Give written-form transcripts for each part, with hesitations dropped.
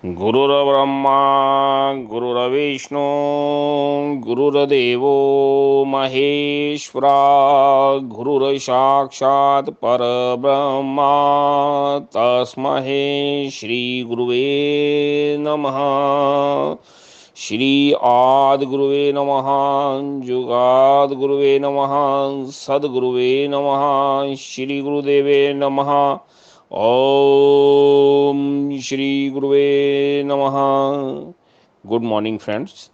गुरुर्ब्रह्मा गुरुर्विष्णु गुरुर्देवो महेश्वरा गुरुर्साक्षात् परब्रह्मा तस्मै श्री गुरुवे नमः। श्री आदिगुरुवे नमः। जुगादिगुरुवे नमः। सद्गुरुवे नमः। श्री गुरुदेवे नमः। ओम श्री गुरुवे नमः। Good morning friends.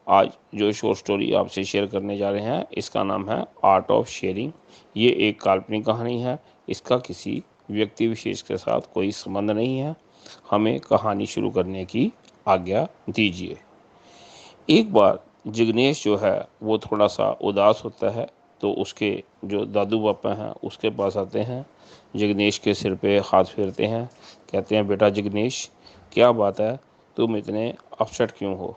आज जो शॉर्ट स्टोरी आपसे शेयर करने जा रहे हैं इसका नाम है आर्ट ऑफ शेयरिंग। ये एक काल्पनिक कहानी है। इसका किसी व्यक्ति विशेष के साथ कोई संबंध नहीं है। हमें कहानी शुरू करने की आज्ञा दीजिए। एक बार जिग्नेश जो है वो थोड़ा सा उदास होता है, तो उसके जो दादू पापा हैं उसके पास आते हैं। जिग्नेश के सिर पे हाथ फेरते हैं, कहते हैं बेटा जिग्नेश, क्या बात है, तुम इतने अपसेट क्यों हो।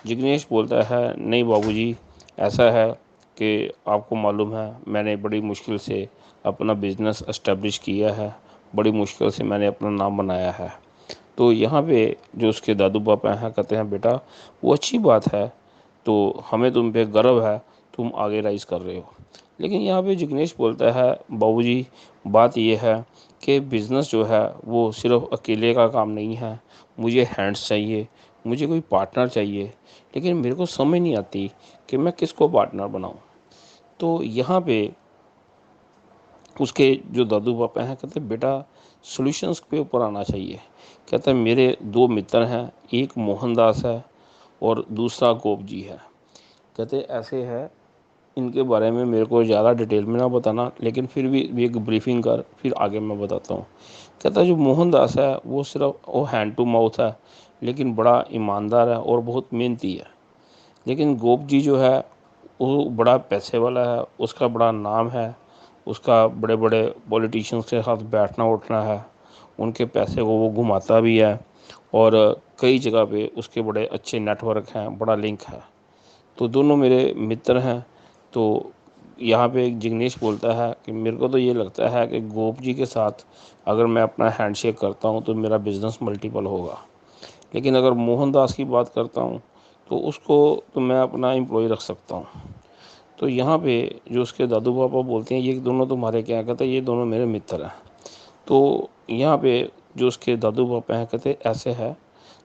जिग्नेश बोलता है नहीं बाबूजी, ऐसा है कि आपको मालूम है मैंने बड़ी मुश्किल से अपना बिजनेस एस्टेब्लिश किया है, बड़ी मुश्किल से मैंने अपना नाम बनाया है। तो यहाँ पे जो उसके दादू पापा हैं कहते हैं बेटा वो अच्छी बात है, तो हमें तुम पे गर्व है, तुम आगे राइज कर रहे हो। लेकिन यहाँ पे जिग्नेश बोलता है बाबूजी, बात ये है कि बिज़नेस जो है वो सिर्फ अकेले का काम नहीं है, मुझे हैंड्स चाहिए, मुझे कोई पार्टनर चाहिए, लेकिन मेरे को समझ नहीं आती कि मैं किसको पार्टनर बनाऊं। तो यहाँ पे उसके जो दादू पापा हैं कहते बेटा सॉल्यूशंस के ऊपर आना चाहिए। कहता है मेरे दो मित्र हैं, एक मोहनदास है और दूसरा गोप जी है। कहते ऐसे है, इनके बारे में मेरे को ज़्यादा डिटेल में ना बताना, लेकिन फिर भी एक ब्रीफिंग कर, फिर आगे मैं बताता हूँ। कहता है जो मोहनदास है वो सिर्फ वो हैंड टू माउथ है, लेकिन बड़ा ईमानदार है और बहुत मेहनती है। लेकिन गोप जी जो है वो बड़ा पैसे वाला है, उसका बड़ा नाम है, उसका बड़े बड़े पॉलिटिशियंस के साथ बैठना उठना है, उनके पैसे को वो घुमाता भी है और कई जगह पे उसके बड़े अच्छे नेटवर्क हैं, बड़ा लिंक है। तो दोनों मेरे मित्र हैं। तो यहाँ पे एक जिग्नेश बोलता है कि मेरे को तो ये लगता है कि गोप जी के साथ अगर मैं अपना हैंडशेक करता हूँ तो मेरा बिजनेस मल्टीपल होगा, लेकिन अगर मोहनदास की बात करता हूँ तो उसको तो मैं अपना एम्प्लॉय रख सकता हूँ। तो यहाँ पे जो उसके दादू पापा बोलते हैं ये दोनों तुम्हारे क्या, कहते हैं ये दोनों मेरे मित्र हैं। तो यहाँ पे जो उसके दादू पापा हैं कहते ऐसे है,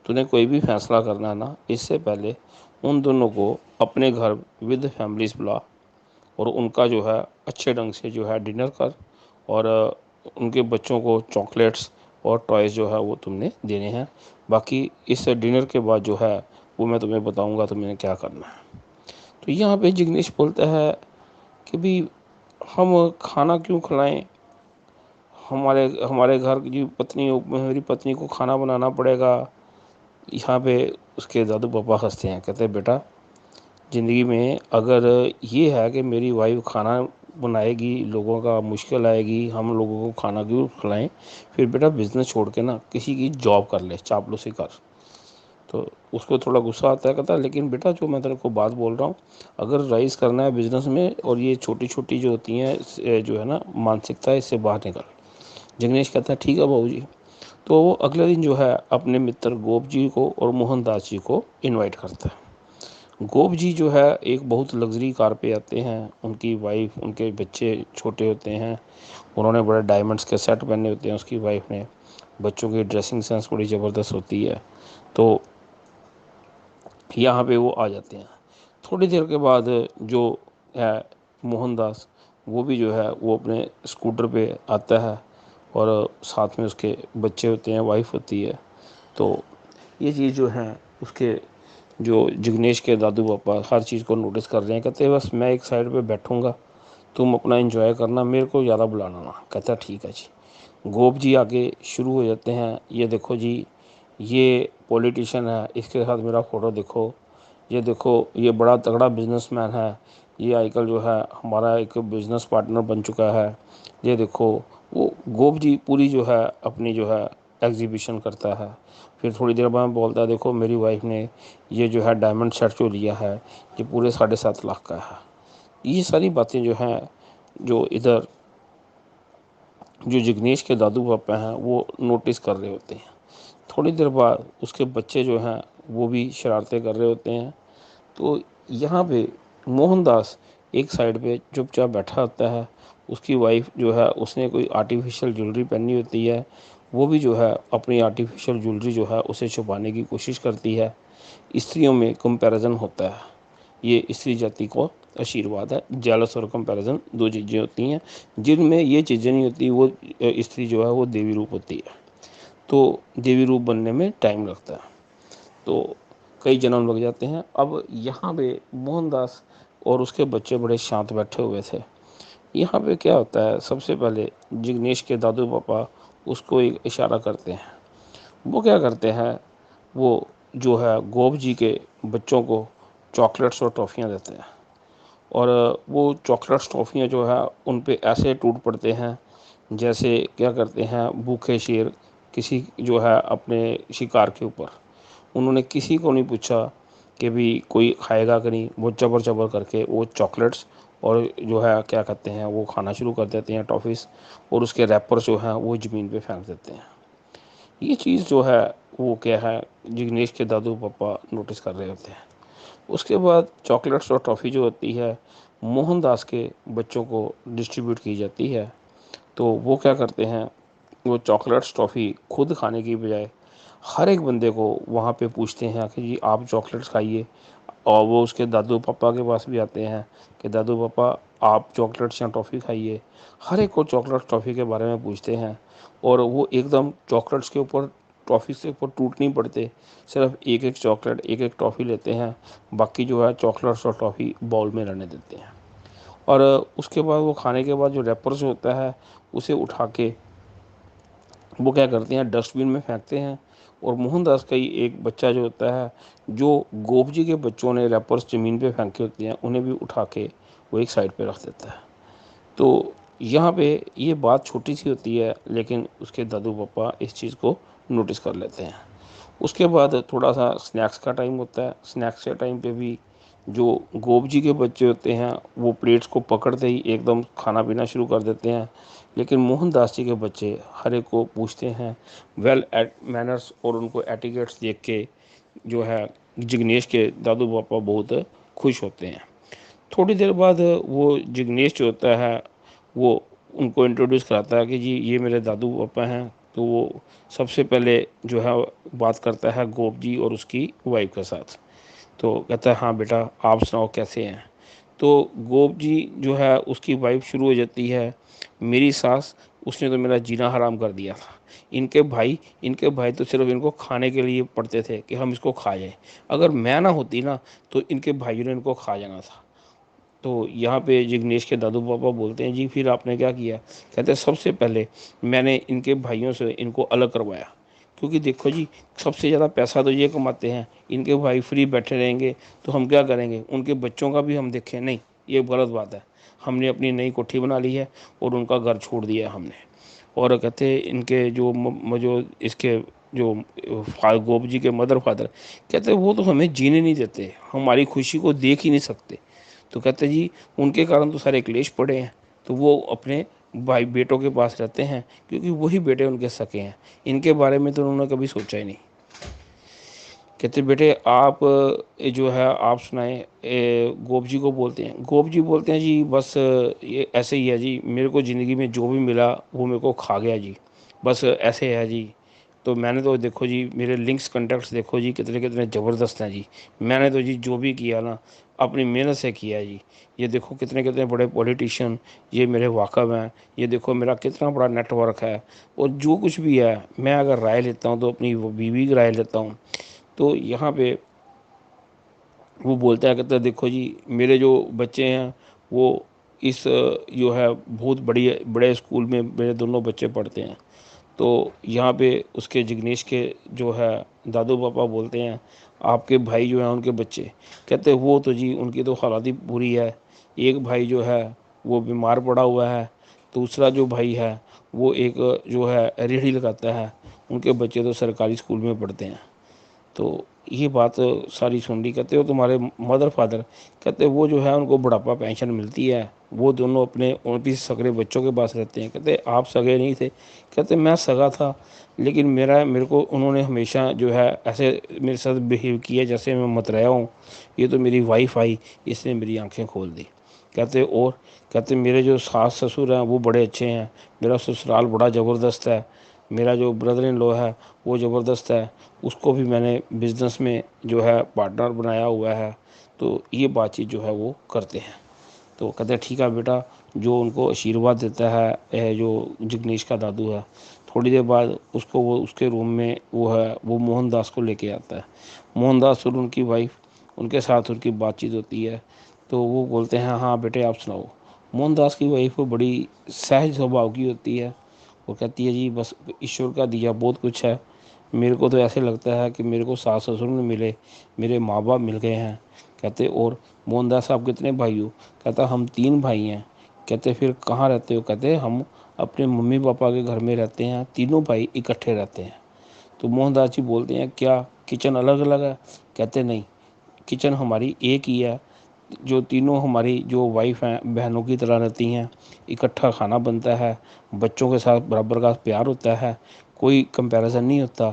तूने कोई भी फैसला करना है ना, इससे पहले उन दोनों को अपने घर विद फैमिलीज बुला और उनका जो है अच्छे ढंग से जो है डिनर कर, और उनके बच्चों को चॉकलेट्स और टॉयज़ जो है वो तुमने देने हैं। बाकी इस डिनर के बाद जो है वो मैं तुम्हें बताऊंगा तुम्हें क्या करना है। तो यहाँ पे जिग्नेश बोलता है कि भी हम खाना क्यों खिलाएं, हमारे हमारे घर की पत्नी, मेरी पत्नी को खाना बनाना पड़ेगा। यहाँ पे उसके दादू पापा हंसते हैं, कहते हैं बेटा ज़िंदगी में अगर ये है कि मेरी वाइफ खाना बनाएगी, लोगों का मुश्किल आएगी, हम लोगों को खाना क्यों खिलाएं, फिर बेटा बिज़नेस छोड़ के ना किसी की जॉब कर ले, चापलूसी कर। तो उसको थोड़ा गुस्सा आता है, कहता है लेकिन बेटा जो मैं तेरे को बात बोल रहा हूँ, अगर राइज करना है बिजनेस में और ये छोटी छोटी जो होती हैं जो है ना मानसिकता है, इससे बाहर निकल। जिग्नेश कहता है ठीक है बाबूजी। तो वो अगले दिन जो है अपने मित्र गोप जी को और मोहनदास जी को इनवाइट करता है। गोप जी जो है एक बहुत लग्जरी कार पे आते हैं, उनकी वाइफ, उनके बच्चे छोटे होते हैं, उन्होंने बड़े डायमंड्स के सेट पहने होते हैं, उसकी वाइफ ने, बच्चों की ड्रेसिंग सेंस बड़ी ज़बरदस्त होती है। तो यहाँ पे वो आ जाते हैं। थोड़ी देर के बाद जो है मोहनदास, वो भी जो है वो अपने स्कूटर पे आता है और साथ में उसके बच्चे होते हैं, वाइफ होती है। तो ये चीज़ जो है उसके जो जिग्नेश के दादू पापा हर चीज़ को नोटिस कर रहे हैं। कहते हैं बस मैं एक साइड पे बैठूंगा, तुम अपना एंजॉय करना, मेरे को ज़्यादा बुलाना ना। कहता है ठीक है जी। गोप जी आगे शुरू हो जाते हैं, ये देखो जी, ये पॉलिटिशियन है, इसके साथ मेरा फ़ोटो देखो, ये देखो ये बड़ा तगड़ा बिजनेसमैन है, ये आजकल जो है हमारा एक बिजनेस पार्टनर बन चुका है, ये देखो। वो गोप जी पूरी जो है अपनी जो है एग्जीबिशन करता है। फिर थोड़ी देर बाद बोलता है देखो मेरी वाइफ ने ये जो है डायमंड सेट जो लिया है, ये पूरे 7.5 लाख का है। ये सारी बातें जो हैं, जो इधर जो जिग्नेश के दादू पापा हैं वो नोटिस कर रहे होते हैं। थोड़ी देर बाद उसके बच्चे जो हैं वो भी शरारतें कर रहे होते हैं। तो यहाँ पे मोहनदास एक साइड पे चुपचाप बैठा होता है। उसकी वाइफ जो है उसने कोई आर्टिफिशियल ज्वेलरी पहनी होती है, वो भी जो है अपनी आर्टिफिशियल ज्वेलरी जो है उसे छुपाने की कोशिश करती है। स्त्रियों में कंपैरिजन होता है, ये स्त्री जाति को आशीर्वाद है। जेलस और कंपैरिजन दो चीज़ें होती हैं, जिनमें ये चीज़ें नहीं होती वो स्त्री जो है वो देवी रूप होती है। तो देवी रूप बनने में टाइम लगता है, तो कई जन्म लग जाते हैं। अब यहाँ पे मोहनदास और उसके बच्चे बड़े शांत बैठे हुए थे। यहाँ पे क्या होता है, सबसे पहले जिग्नेश के दादू पापा उसको एक इशारा करते हैं। वो क्या करते हैं, वो जो है गोप जी के बच्चों को चॉकलेट्स और टॉफ़ियाँ देते हैं। और वो चॉकलेट्स टॉफ़ियाँ जो है उन पे ऐसे टूट पड़ते हैं जैसे क्या करते हैं भूखे शेर किसी जो है अपने शिकार के ऊपर। उन्होंने किसी को नहीं पूछा कि भी कोई खाएगा कि नहीं, वो चबर चबर करके वो चॉकलेट्स और जो है क्या कहते हैं वो खाना शुरू कर देते हैं टॉफ़ीज़, और उसके रैपर्स जो हैं वो ज़मीन पे फेंक देते हैं। ये चीज़ जो है वो क्या है, जिग्नेश के दादू पापा नोटिस कर रहे होते हैं। उसके बाद चॉकलेट्स और टॉफ़ी जो होती है मोहनदास के बच्चों को डिस्ट्रीब्यूट की जाती है। तो वो क्या करते हैं, वो चॉकलेट्स टॉफ़ी खुद खाने की बजाय हर एक बंदे को वहाँ पे पूछते हैं कि जी आप चॉकलेट्स खाइए। और वो उसके दादू पापा के पास भी आते हैं कि दादू पापा आप चॉकलेट्स या टॉफ़ी खाइए। हर एक को चॉकलेट टॉफ़ी के बारे में पूछते हैं, और वो एकदम चॉकलेट्स के ऊपर टॉफ़ी से ऊपर टूट नहीं पड़ते, सिर्फ एक एक चॉकलेट एक एक टॉफ़ी लेते हैं, बाकी जो है चॉकलेट्स और टॉफ़ी बाउल में रहने देते हैं। और उसके बाद वो खाने के बाद जो रैपर्स होता है उसे उठा के वो क्या करते हैं डस्टबिन में फेंकते हैं। और मोहनदास का ही एक बच्चा जो होता है, जो गोप जी के बच्चों ने रैपर्स ज़मीन पे फेंके होते हैं उन्हें भी उठा के वो एक साइड पे रख देता है। तो यहाँ पे ये बात छोटी सी होती है, लेकिन उसके दादू पापा इस चीज़ को नोटिस कर लेते हैं। उसके बाद थोड़ा सा स्नैक्स का टाइम होता है। स्नैक्स के टाइम पे भी जो गोप जी के बच्चे होते हैं वो प्लेट्स को पकड़ते ही एकदम खाना पीना शुरू कर देते हैं, लेकिन मोहनदास जी के बच्चे हर एक को पूछते हैं वेल एट मैनर्स, और उनको एटिकेट्स देख के जो है जिग्नेश के दादू पापा बहुत खुश होते हैं। थोड़ी देर बाद वो जिग्नेश जो होता है वो उनको इंट्रोड्यूस कराता है कि जी ये मेरे दादू पापा हैं। तो वो सबसे पहले जो है बात करता है गोप जी और उसकी वाइफ के साथ। तो कहता है हाँ बेटा आप सुनाओ कैसे हैं। तो गोप जी जो है उसकी वाइफ शुरू हो जाती है, मेरी सास उसने तो मेरा जीना हराम कर दिया था। इनके भाई तो सिर्फ इनको खाने के लिए पड़ते थे कि हम इसको खा जाएं। अगर मैं ना होती ना तो इनके भाइयों ने इनको खा जाना था। तो यहाँ पे जिग्नेश के दादू पापा बोलते हैं जी फिर आपने क्या किया। कहते हैं सबसे पहले मैंने इनके भाइयों से इनको अलग करवाया, क्योंकि देखो जी सबसे ज़्यादा पैसा तो ये कमाते हैं, इनके भाई फ्री बैठे रहेंगे तो हम क्या करेंगे, उनके बच्चों का भी हम देखें नहीं, ये गलत बात है। हमने अपनी नई कोठी बना ली है और उनका घर छोड़ दिया है हमने। और कहते हैं इनके जो इसके जो गोप जी के मदर फादर कहते हैं वो तो हमें जीने नहीं देते, हमारी खुशी को देख ही नहीं सकते। तो कहते जी उनके कारण तो सारे क्लेश पड़े हैं। तो वो अपने भाई बेटों के पास रहते हैं क्योंकि वही बेटे उनके सके हैं, इनके बारे में तो उन्होंने कभी सोचा ही नहीं। कहते बेटे आप जो है आप सुनाएं। गोप जी को बोलते हैं, गोप जी बोलते हैं जी बस ये ऐसे ही है जी, मेरे को ज़िंदगी में जो भी मिला वो मेरे को खा गया जी, बस ऐसे है जी। तो मैंने तो देखो जी मेरे लिंक्स कॉन्टैक्ट्स देखो जी कितने कितने ज़बरदस्त हैं जी। मैंने तो जी जो भी किया ना अपनी मेहनत से किया है जी। ये देखो कितने कितने बड़े पॉलिटिशियन ये मेरे वाकफ़ हैं, ये देखो मेरा कितना बड़ा नेटवर्क है। और जो कुछ भी है मैं अगर राय लेता हूँ तो अपनी वो बीवी की राय लेता हूँ। तो यहाँ पे वो बोलता है, कहता है देखो जी मेरे जो बच्चे हैं वो इस जो है बहुत बड़े स्कूल में मेरे दोनों बच्चे पढ़ते हैं। तो यहाँ पे उसके जिग्नेश के जो है दादू पापा बोलते हैं आपके भाई जो हैं उनके बच्चे, कहते हैं वो तो जी उनकी तो हालत ही बुरी है। एक भाई जो है वो बीमार पड़ा हुआ है, दूसरा जो भाई है वो एक जो है रेहड़ी लगाता है, उनके बच्चे तो सरकारी स्कूल में पढ़ते हैं। तो ये बात सारी सुन ली। कहते हो तुम्हारे मदर फादर, कहते वो जो है उनको बुढ़ापा पेंशन मिलती है, वो दोनों अपने 29 सगरे बच्चों के पास रहते हैं। कहते आप सगे नहीं थे, कहते मैं सगा था, लेकिन मेरे को उन्होंने हमेशा जो है ऐसे मेरे साथ बिहेव किया जैसे मैं मतरेया हूँ। ये तो मेरी वाइफ आई, इसने मेरी आंखें खोल दी। कहते मेरे जो सास ससुर हैं वो बड़े अच्छे हैं, मेरा ससुराल बड़ा ज़बरदस्त है, मेरा जो ब्रदर इन लॉ है वो ज़बरदस्त है, उसको भी मैंने बिज़नेस में जो है पार्टनर बनाया हुआ है। तो ये बातचीत जो है वो करते हैं। तो कहते हैं ठीक है बेटा। जो उनको आशीर्वाद देता है जो जिग्नेश का दादू है, थोड़ी देर बाद उसको वो उसके रूम में वो मोहनदास को लेके आता है। मोहनदास और उनकी वाइफ, उनके साथ उनकी बातचीत होती है। तो वो बोलते हैं हाँ बेटे आप सुनाओ। मोहनदास की वाइफ बड़ी सहज स्वभाव की होती है। वो कहती है जी बस ईश्वर का दिया बहुत कुछ है, मेरे को तो ऐसे लगता है कि मेरे को सास ससुर नहीं मिले, मेरे माँ बाप मिल गए हैं। कहते और मोहनदास साहब कितने भाई हो? कहता हम 3 भाई हैं। कहते फिर कहाँ रहते हो? कहते हम अपने मम्मी पापा के घर में रहते हैं, तीनों भाई इकट्ठे रहते हैं। तो मोहनदास जी बोलते हैं क्या किचन अलग अलग है? कहते नहीं, किचन हमारी एक ही है। जो तीनों हमारी जो वाइफ हैं बहनों की तरह रहती हैं, इकट्ठा खाना बनता है, बच्चों के साथ बराबर का प्यार होता है, कोई कंपैरिजन नहीं होता।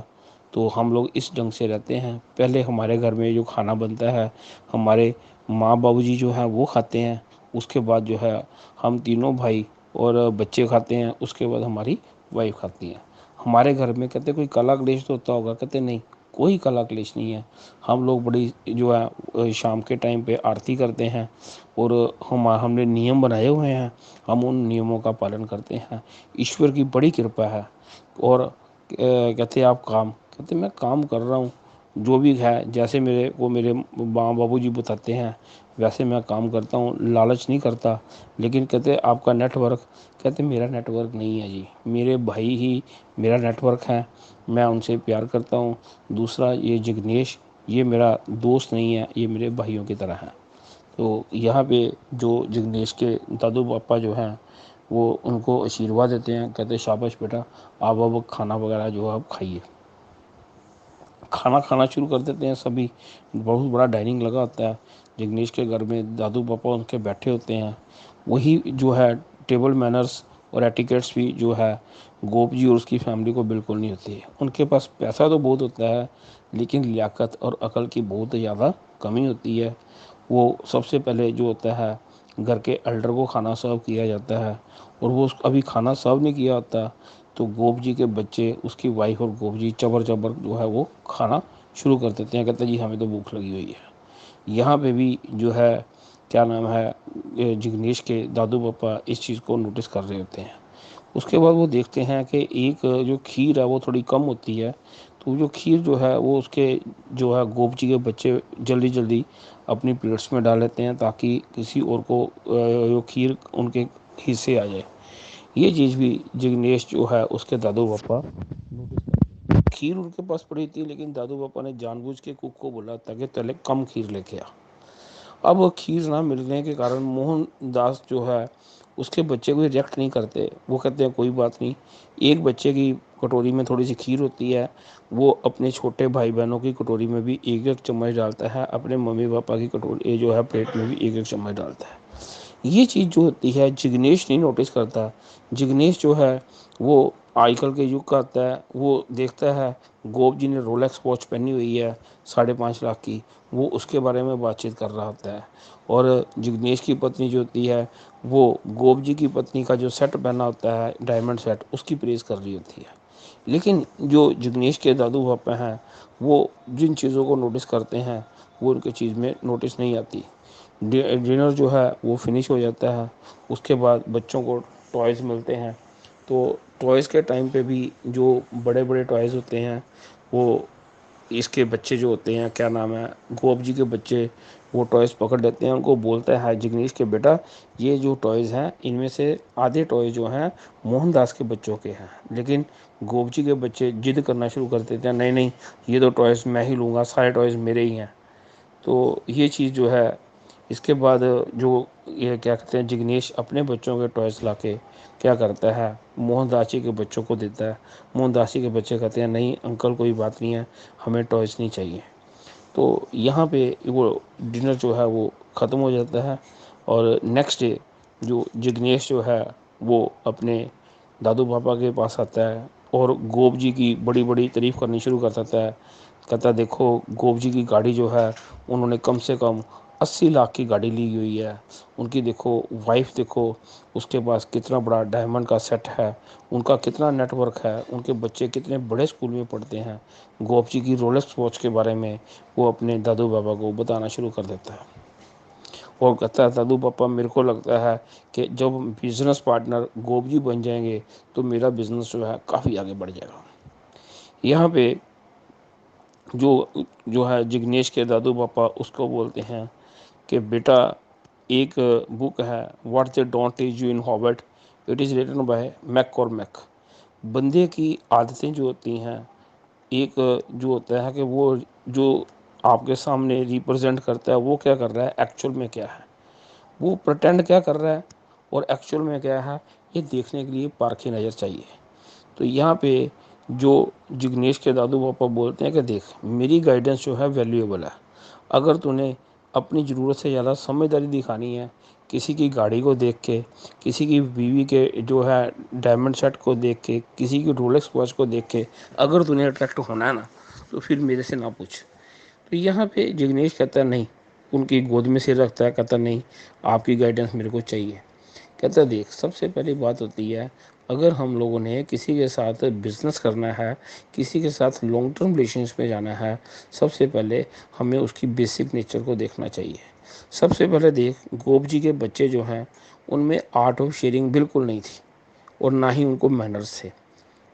तो हम लोग इस ढंग से रहते हैं। पहले हमारे घर में जो खाना बनता है हमारे माँ बाबूजी जो हैं वो खाते हैं, उसके बाद जो है हम तीनों भाई और बच्चे खाते हैं, उसके बाद हमारी वाइफ खाती है। हमारे घर में कहते कोई कला क्लेश तो होता होगा? कहते नहीं, कोई कला क्लेश नहीं है। हम लोग बड़ी जो है शाम के टाइम पे आरती करते हैं और हमने नियम बनाए हुए हैं, हम उन नियमों का पालन करते हैं। ईश्वर की बड़ी कृपा है। और कहते आप काम, कहते मैं काम कर रहा हूँ, जो भी है जैसे मेरे को मेरे माँ बाबू जी बताते हैं वैसे मैं काम करता हूँ, लालच नहीं करता। लेकिन कहते आपका नेटवर्क, कहते मेरा नेटवर्क नहीं है जी, मेरे भाई ही मेरा नेटवर्क है, मैं उनसे प्यार करता हूँ। दूसरा ये जिग्नेश, ये मेरा दोस्त नहीं है, ये मेरे भाइयों की तरह है। तो यहाँ पे जो जिग्नेश के दादू पापा जो हैं वो उनको आशीर्वाद देते हैं। कहते शाबाश बेटा, आप अब खाना वगैरह जो है आप खाइए। खाना खाना शुरू कर देते हैं सभी। बहुत बड़ा डाइनिंग लगा होता है जिग्नेश के घर में, दादू पापा उनके बैठे होते हैं। वही जो है टेबल मैनर्स और एटिकेट्स भी जो है गोप जी और उसकी फैमिली को बिल्कुल नहीं होती है। उनके पास पैसा तो बहुत होता है लेकिन लियाकत और अकल की बहुत ज़्यादा कमी होती है। वो सबसे पहले जो होता है घर के एल्डर को खाना सर्व किया जाता है, और वो अभी खाना सर्व नहीं किया होता तो गोप जी के बच्चे, उसकी वाइफ और गोप जी चबर चबर जो है वो खाना शुरू कर देते हैं। कहते हैं जी हमें तो भूख लगी हुई है। यहाँ पे भी जो है क्या नाम है जिग्नेश के दादू पापा इस चीज़ को नोटिस कर रहे होते हैं। उसके बाद वो देखते हैं कि एक जो खीर है वो थोड़ी कम होती है। तो जो खीर जो है वो उसके जो है गोप जी के बच्चे जल्दी जल्दी अपनी प्लेट्स में डाल लेते हैं ताकि किसी और को जो खीर उनके हिस्से आ जाए। ये चीज़ भी जिग्नेश जो है उसके दादू पापा नोटिस करते हैं। खीर उनके पास पड़ी थी लेकिन दादू पापा ने जानबूझ के कुक को बोला ताकि पहले कम खीर लेके आ। अब खीर ना मिलने के कारण मोहनदास जो है उसके बच्चे को रिजेक्ट नहीं करते। वो कहते हैं कोई बात नहीं, एक बच्चे की कटोरी में थोड़ी सी खीर होती है, वो अपने छोटे भाई बहनों की कटोरी में भी एक एक चम्मच डालता है, अपने मम्मी पापा की कटोरी जो है प्लेट में भी एक एक चम्मच डालता है। ये चीज़ जो होती है जिग्नेश नहीं नोटिस करता। जिग्नेश जो है वो आजकल के युग का आता है, वो देखता है गोप जी ने रोलेक्स वॉच पहनी हुई है 5.5 लाख की, वो उसके बारे में बातचीत कर रहा होता है। और जिग्नेश की पत्नी जो होती है वो गोप जी की पत्नी का जो सेट पहना होता है डायमंड सेट, उसकी प्रेज़ कर रही होती है। लेकिन जो जिग्नेश के दादू पापा हैं वो जिन चीज़ों को नोटिस करते हैं वो उनके चीज़ में नोटिस नहीं आती। डिनर जो है वो फिनिश हो जाता है। उसके बाद बच्चों को टॉयज़ मिलते हैं। तो टॉयज़ के टाइम पे भी जो बड़े बड़े टॉयज़ होते हैं वो इसके बच्चे जो होते हैं क्या नाम है गोप जी के बच्चे, वो टॉयज़ पकड़ लेते हैं। उनको बोलता है जिग्नेश के बेटा ये जो टॉयज़ हैं इनमें से आधे टॉयज़ जो हैं मोहनदास के बच्चों के हैं। लेकिन गोप जी के बच्चे जिद करना शुरू कर देते हैं, नहीं नहीं ये तो टॉयज़ मैं ही लूँगा, सारे टॉयज़ मेरे ही हैं। तो ये चीज़ जो है इसके बाद जो ये क्या कहते हैं जिग्नेश अपने बच्चों के टॉयज़ लाके क्या करता है मोहनदास जी के बच्चों को देता है। मोहनदास जी के बच्चे कहते हैं नहीं अंकल कोई बात नहीं है, हमें टॉयज़ नहीं चाहिए। तो यहाँ पे वो डिनर जो है वो ख़त्म हो जाता है। और नेक्स्ट डे जो जिग्नेश जो है वो अपने दादू पापा के पास आता है और गोप जी की बड़ी बड़ी तारीफ़ करनी शुरू कर देता है। कहता है देखो गोप जी की गाड़ी जो है उन्होंने कम से कम 80 लाख की गाड़ी ली हुई है। उनकी देखो वाइफ देखो, उसके पास कितना बड़ा डायमंड का सेट है, उनका कितना नेटवर्क है, उनके बच्चे कितने बड़े स्कूल में पढ़ते हैं। गोप जी की रोलेक्स वॉच के बारे में वो अपने दादू बाबा को बताना शुरू कर देता है और कहता है दादू पापा मेरे को लगता है कि जब बिजनेस पार्टनर गोप जी बन जाएंगे तो मेरा बिजनेस जो है काफ़ी आगे बढ़ जाएगा। यहाँ पे जो जो है जिग्नेश के दादू पापा उसको बोलते हैं कि बेटा एक बुक है what they don't teach you in Harvard, it is written by McCormack. बंदे की आदतें जो होती हैं, एक जो होता है कि वो जो आपके सामने रिप्रेजेंट करता है वो क्या कर रहा है, एक्चुअल में क्या है, वो प्रटेंड क्या कर रहा है और एक्चुअल में क्या है, ये देखने के लिए पारखी नज़र चाहिए। तो यहाँ पे जो जिग्नेश के दादू पापा बोलते हैं कि देख मेरी गाइडेंस जो है वैल्यूएबल है। अगर तूने अपनी ज़रूरत से ज़्यादा समझदारी दिखानी है, किसी की गाड़ी को देख के, किसी की बीवी के जो है डायमंड सेट को देख के, किसी की रोलेक्स वॉच को देख के अगर तूने अट्रैक्ट होना है ना, तो फिर मेरे से ना पूछ। तो यहाँ पे जिग्नेश कहता है नहीं, उनकी गोद में सिर रखता है, कहता नहीं आपकी गाइडेंस मेरे को चाहिए। कहता है देख सबसे पहली बात होती है, अगर हम लोगों ने किसी के साथ बिजनेस करना है, किसी के साथ लॉन्ग टर्म रिलेशंस में जाना है, सबसे पहले हमें उसकी बेसिक नेचर को देखना चाहिए। सबसे पहले देख गोप जी के बच्चे जो हैं उनमें आर्ट ऑफ शेयरिंग बिल्कुल नहीं थी और ना ही उनको मैनर्स थे।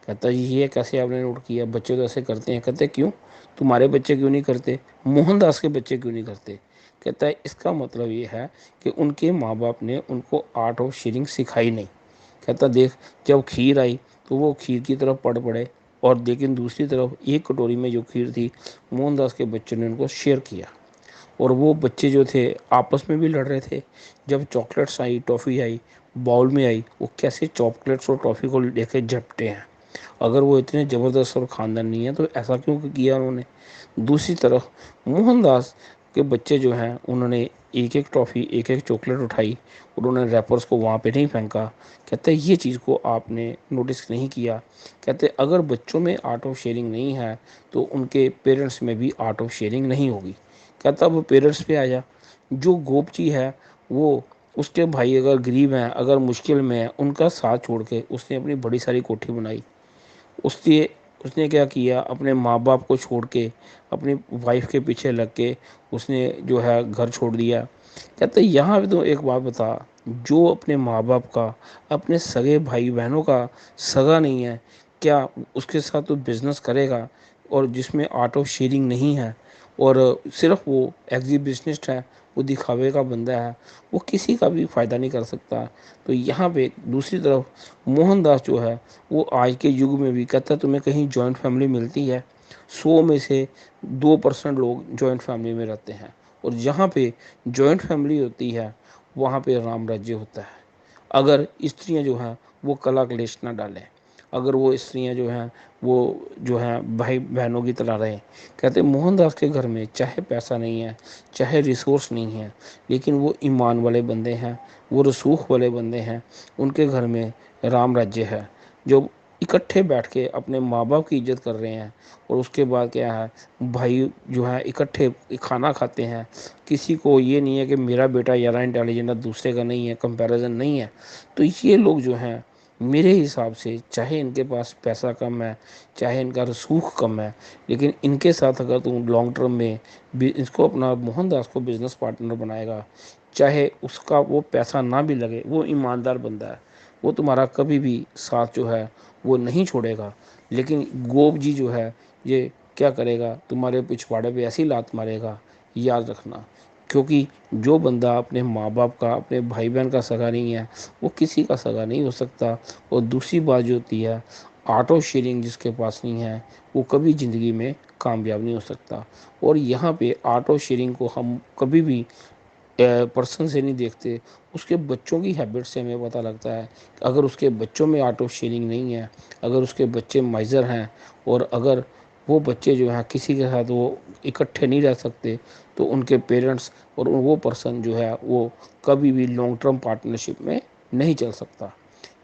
कहता है ये कैसे आपने नोट किया, बच्चे तो ऐसे करते हैं। कहते क्यों, तुम्हारे बच्चे क्यों नहीं करते, मोहनदास के बच्चे क्यों नहीं करते। कहता है इसका मतलब ये है कि उनके माँ बाप ने उनको आर्ट ऑफ शेयरिंग सिखाई नहीं। कहता देख जब खीर आई तो वो खीर की तरफ पड़ पड़े, और लेकिन दूसरी तरफ एक कटोरी में जो खीर थी मोहनदास के बच्चों ने उनको शेयर किया, और वो बच्चे जो थे आपस में भी लड़ रहे थे। जब चॉकलेट्स आई, टॉफ़ी आई, बाउल में आई, वो कैसे चॉकलेट्स और टॉफ़ी को लेके झपटे हैं। अगर वो इतने ज़बरदस्त और ख़ानदानी है तो ऐसा क्यों किया उन्होंने। दूसरी तरफ मोहनदास के बच्चे जो हैं उन्होंने एक एक टॉफ़ी, एक एक चॉकलेट उठाई, उन्होंने रैपर्स को वहाँ पे नहीं फेंका। कहते ये चीज़ को आपने नोटिस नहीं किया। कहते अगर बच्चों में आर्ट ऑफ शेयरिंग नहीं है तो उनके पेरेंट्स में भी आर्ट ऑफ शेयरिंग नहीं होगी। कहता वो पेरेंट्स पे आया, जो गोपची है वो, उसके भाई अगर गरीब हैं, अगर मुश्किल में हैं, उनका साथ छोड़ के उसने अपनी बड़ी सारी कोठी बनाई। उसने उसने क्या किया, अपने माँ बाप को छोड़ के, अपनी वाइफ के पीछे लग के उसने जो है घर छोड़ दिया। कहते यहाँ भी तो एक बात बता, जो अपने माँ बाप का, अपने सगे भाई बहनों का सगा नहीं है, क्या उसके साथ तो बिजनेस करेगा, और जिसमें आर्ट ऑफ शेयरिंग नहीं है, और सिर्फ वो एग्जीबिशनिस्ट है, वो दिखावे का बंदा है, वो किसी का भी फ़ायदा नहीं कर सकता। तो यहाँ पे दूसरी तरफ मोहनदास जो है वो आज के युग में भी कहता है तुम्हें कहीं जॉइंट फैमिली मिलती है, 100 में से 2% लोग जॉइंट फैमिली में रहते हैं, और जहाँ पे जॉइंट फैमिली होती है वहाँ पे राम राज्य होता है। अगर स्त्रियाँ जो हैं वो कला क्लेश ना डालें, अगर वो स्त्रियाँ जो हैं वो जो हैं भाई बहनों की तरह रहें। कहते मोहनदास के घर में चाहे पैसा नहीं है, चाहे रिसोर्स नहीं है, लेकिन वो ईमान वाले बंदे हैं, वो रसूख वाले बंदे हैं, उनके घर में राम राज्य है। जो इकट्ठे बैठ के अपने माँ बाप की इज्जत कर रहे हैं, और उसके बाद क्या है, भाई जो है इकट्ठे खाना खाते हैं। किसी को ये नहीं है कि मेरा बेटा ज़्यादा इंटेलिजेंट है दूसरे का नहीं है, कंपैरिजन नहीं है। तो ये लोग जो हैं मेरे हिसाब से, चाहे इनके पास पैसा कम है, चाहे इनका रसूख कम है, लेकिन इनके साथ अगर तुम लॉन्ग टर्म में भी इसको अपना मोहनदास को बिजनेस पार्टनर बनाएगा, चाहे उसका वो पैसा ना भी लगे, वो ईमानदार बंदा है, वो तुम्हारा कभी भी साथ जो है वो नहीं छोड़ेगा। लेकिन गोप जी जो है ये क्या करेगा, तुम्हारे पिछवाड़े पे ऐसी लात मारेगा, याद रखना। क्योंकि जो बंदा अपने माँ बाप का, अपने भाई बहन का सगा नहीं है, वो किसी का सगा नहीं हो सकता। और दूसरी बात जो होती है, आर्ट ऑफ शेयरिंग जिसके पास नहीं है वो कभी ज़िंदगी में कामयाब नहीं हो सकता। और यहाँ पे आर्ट ऑफ शेयरिंग को हम कभी भी पर्सन से नहीं देखते, उसके बच्चों की हैबिट से हमें पता लगता है। अगर उसके बच्चों में आर्ट ऑफ शेयरिंग नहीं है, अगर उसके बच्चे माइज़र हैं, और अगर वो बच्चे जो हैं किसी के साथ वो इकट्ठे नहीं रह सकते, तो उनके पेरेंट्स और वो पर्सन जो है वो कभी भी लॉन्ग टर्म पार्टनरशिप में नहीं चल सकता।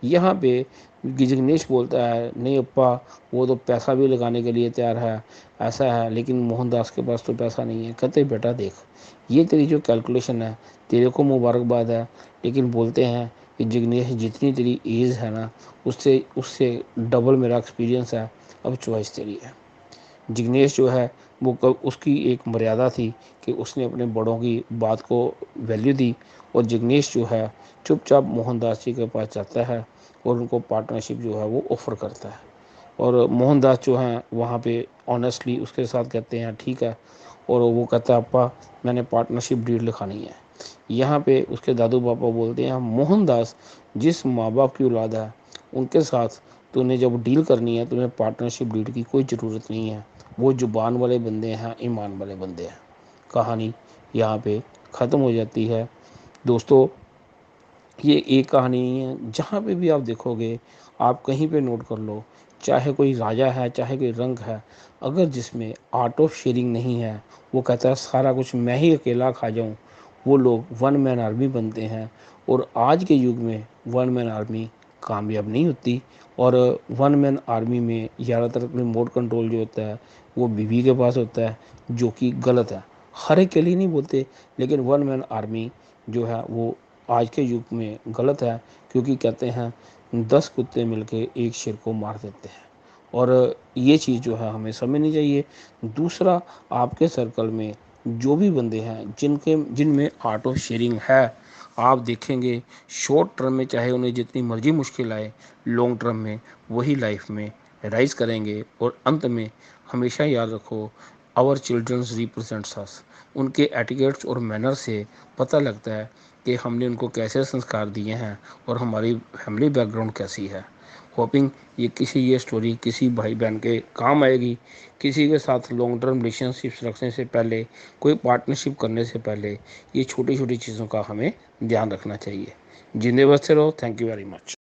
यहाँ पे जिग्नेश बोलता है नहीं अप्पा, वो तो पैसा भी लगाने के लिए तैयार है, ऐसा है, लेकिन मोहनदास के पास तो पैसा नहीं है। कहते बेटा देख, ये तेरी जो कैलकुलेशन है, तेरे को मुबारकबाद है, लेकिन बोलते हैं कि जिग्नेश जितनी तेरी एज है ना, उससे उससे डबल मेरा एक्सपीरियंस है, अब चॉइस तेरी है। जिग्नेश जो है वो कब, उसकी एक मर्यादा थी कि उसने अपने बड़ों की बात को वैल्यू दी, और जिग्नेश जो है चुपचाप मोहनदास जी के पास जाता है और उनको पार्टनरशिप जो है वो ऑफ़र करता है। और मोहनदास जो हैं वहाँ पे ऑनेस्टली उसके साथ कहते हैं ठीक है, और वो कहता है अप्पा मैंने पार्टनरशिप डीड लिखानी है। यहाँ पे उसके दादू पापा बोलते हैं मोहनदास, जिस माँ बाप की औलाद है उनके साथ तूने जब डील करनी है, तुम्हें पार्टनरशिप डीड की कोई ज़रूरत नहीं है। वो जुबान वाले बंदे हैं, ईमान वाले बंदे हैं। कहानी यहाँ पे ख़त्म हो जाती है। दोस्तों, ये एक कहानी नहीं है, जहाँ पे भी आप देखोगे, आप कहीं पे नोट कर लो, चाहे कोई राजा है चाहे कोई रंक है, अगर जिसमें आर्ट ऑफ शेयरिंग नहीं है, वो कहता है सारा कुछ मैं ही अकेला खा जाऊं, वो लोग वन मैन आर्मी बनते हैं। और आज के युग में वन मैन आर्मी कामयाब नहीं होती, और वन मैन आर्मी में ज़्यादातर रिमोट कंट्रोल जो होता है वो बीवी के पास होता है, जो कि गलत है। हर एक के लिए नहीं बोलते, लेकिन वन मैन आर्मी जो है वो आज के युग में गलत है, क्योंकि कहते हैं 10 कुत्ते मिलके एक शेर को मार देते हैं, और ये चीज़ जो है हमें समझनी चाहिए। दूसरा, आपके सर्कल में जो भी बंदे हैं जिनमें आर्ट ऑफ शेयरिंग है, आप देखेंगे शॉर्ट टर्म में चाहे उन्हें जितनी मर्जी मुश्किल आए, लॉन्ग टर्म में वही लाइफ में राइज करेंगे। और अंत में हमेशा याद रखो, आवर चिल्ड्रंस रिप्रेजेंट्स अस। उनके एटिकेट्स और मैनर से पता लगता है कि हमने उनको कैसे संस्कार दिए हैं और हमारी फैमिली बैकग्राउंड कैसी है। होपिंग ये स्टोरी किसी भाई बहन के काम आएगी। किसी के साथ लॉन्ग टर्म रिलेशनशिप्स रखने से पहले, कोई पार्टनरशिप करने से पहले, ये छोटी छोटी चीज़ों का हमें ध्यान रखना चाहिए। जिंदे बसते रहो। Thank you very much.